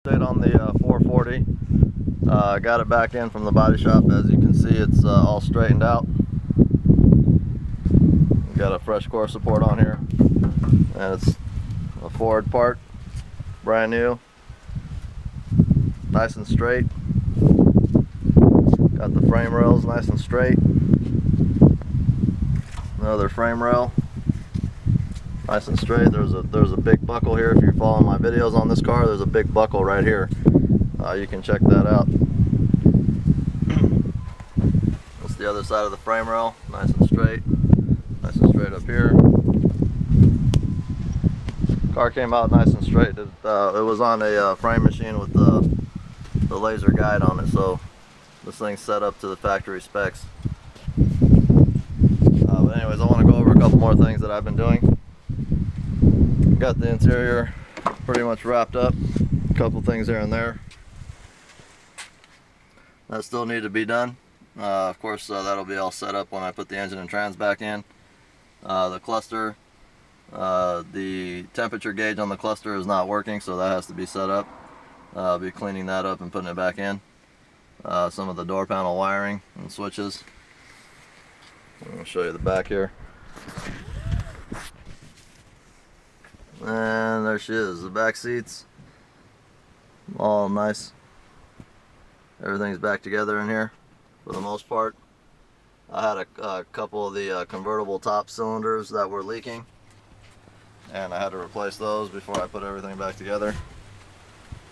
Update on the 440. Got it back in from the body shop. As you can see, it's all straightened out. Got a fresh core support on here, and it's a Ford part, brand new, nice and straight. Got the frame rails nice and straight. Another frame rail, nice and straight. There's a big buckle here. If you're following my videos on this car, there's a big buckle right here. You can check that out. That's the other side of the frame rail, nice and straight up here. Car came out nice and straight. It was on a frame machine with the laser guide on it, so this thing's set up to the factory specs. But anyways, I want to go over a couple more things that I've been doing. Got the interior pretty much wrapped up. A couple things here and there that still need to be done. Of course, that'll be all set up when I put the engine and trans back in. The cluster, the temperature gauge on the cluster is not working, so that has to be set up. I'll be cleaning that up and putting it back in. Some of the door panel wiring and switches. I'll show you the back here. And there she is, the back seats. All nice. Everything's back together in here for the most part. I had a couple of the convertible top cylinders that were leaking, and I had to replace those before I put everything back together.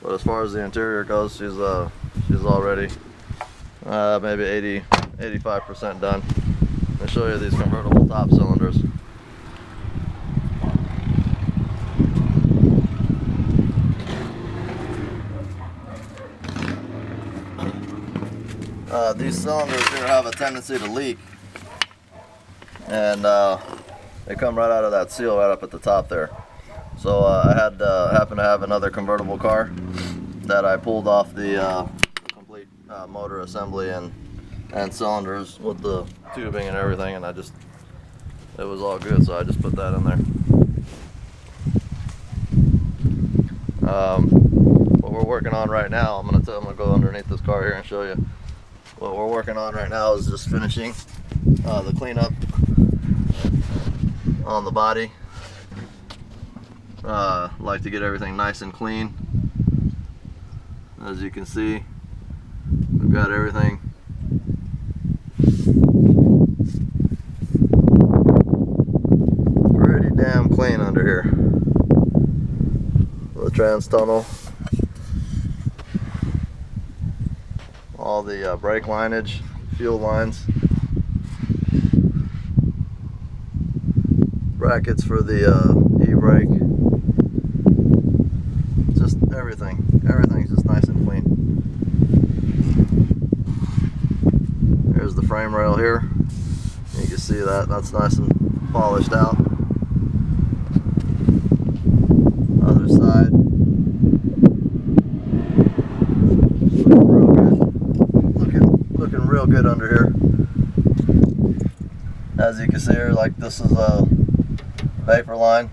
But as far as the interior goes, she's already maybe 85% done. I'll show you these convertible top cylinders. These cylinders here have a tendency to leak, and they come right out of that seal right up at the top there. So I happened to have another convertible car that I pulled off the complete motor assembly and cylinders with the tubing and everything, and it was all good, so I just put that in there. What we're working on right now, I'm gonna go underneath this car here and show you. What we're working on right now is just finishing the cleanup on the body. Like to get everything nice and clean. As you can see, we've got everything pretty damn clean under here. The trans tunnel, all the brake lineage, fuel lines, brackets for the e-brake, just everything's just nice and clean. There's the frame rail here. You can see that's nice and polished out. Other side, looking real good under here. As you can see here, like this is a vapor line.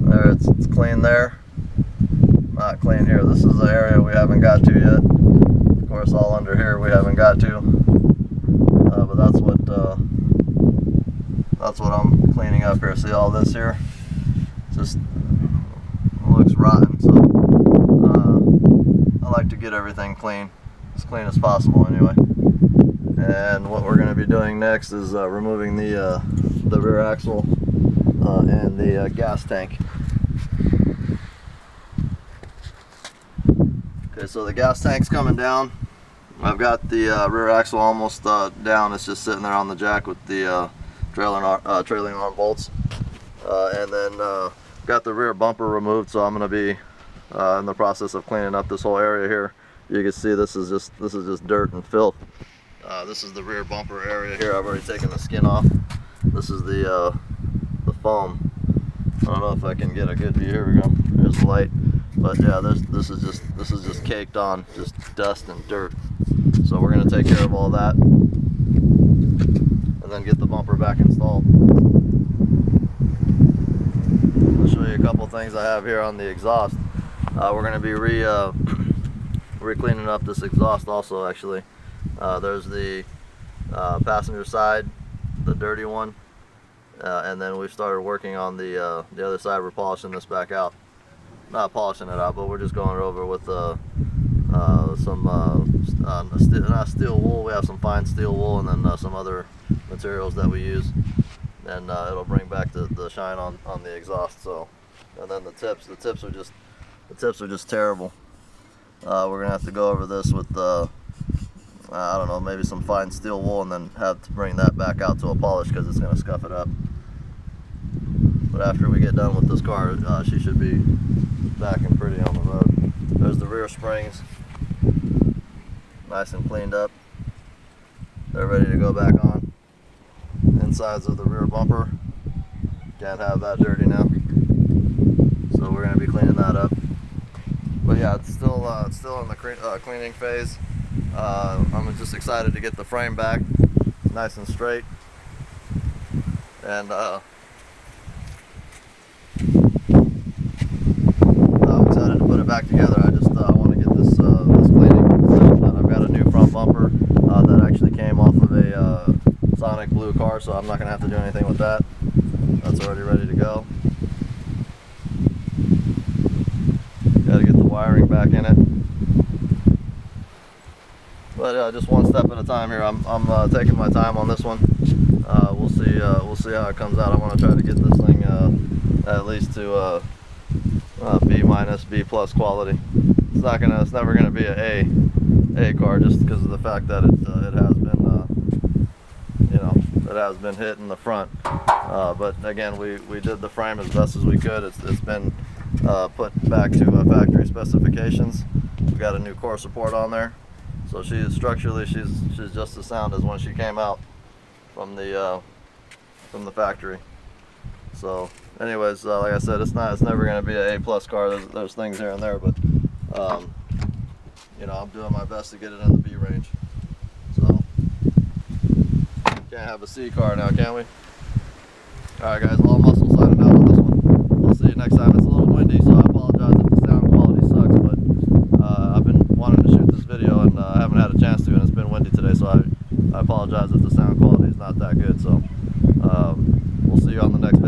There, it's clean there. Not clean here. This is the area we haven't got to yet. Of course, all under here we haven't got to. But that's what I'm cleaning up here. See all this here? Just looks rotten. So I like to get everything clean, as clean as possible anyway. And what we're going to be doing next is removing the rear axle and the gas tank. Okay, so the gas tank's coming down. I've got the rear axle almost down. It's just sitting there on the jack with the trailing arm bolts. And then got the rear bumper removed, so I'm going to be in the process of cleaning up this whole area here. You can see this is just dirt and filth. This is the rear bumper area here. I've already taken the skin off. This is the foam. I don't know if I can get a good view. Here we go. There's the light. But yeah, this is just caked on, just dust and dirt. So we're gonna take care of all that, and then get the bumper back installed. I'll show you a couple things I have here on the exhaust. We're going to be re-cleaning up this exhaust also, actually. There's the passenger side, the dirty one, and then we started working on the other side. We're polishing this back out. Not polishing it out, but we're just going over with some not steel wool. We have some fine steel wool, and then some other materials that we use, and it'll bring back the shine on the exhaust. So, and then the tips are just terrible. We're gonna have to go over this with I don't know, maybe some fine steel wool, and then have to bring that back out to a polish because it's gonna scuff it up. But after we get done with this car, she should be back and pretty on the road. There's the rear springs, nice and cleaned up. They're ready to go back on. Insides of the rear bumper, can't have that dirty now. So we're going to be cleaning that up. But yeah, it's still in the cleaning phase. I'm just excited to get the frame back nice and straight. And I'm excited to put it back together. I just want to get this cleaning done. I've got a new front bumper that actually came off of a Sonic blue car, so I'm not going to have to do anything with that. That's already ready to go. Got to get the wiring back in it. But just one step at a time here. I'm taking my time on this one. We'll see how it comes out. I want to try to get this thing at least to B minus, B plus quality. It's never gonna be a A car, just because of the fact that it has been it has been hit in the front. But again, we did the frame as best as we could. It's been put back to factory specifications. We got a new core support on there, so structurally she's just as sound as when she came out from the factory. So anyways, like I said, it's never going to be an A+ car. There's things here and there, but I'm doing my best to get it in the B range. So can't have a C car now, can we? All right, guys, all muscle signing out on this one. I'll see you next time. It's a little windy, so I apologize if the sound quality sucks, but I've been wanting to shoot this video and I haven't had a chance to, and it's been windy today, so I apologize if the sound quality is not that good. So we'll see you on the next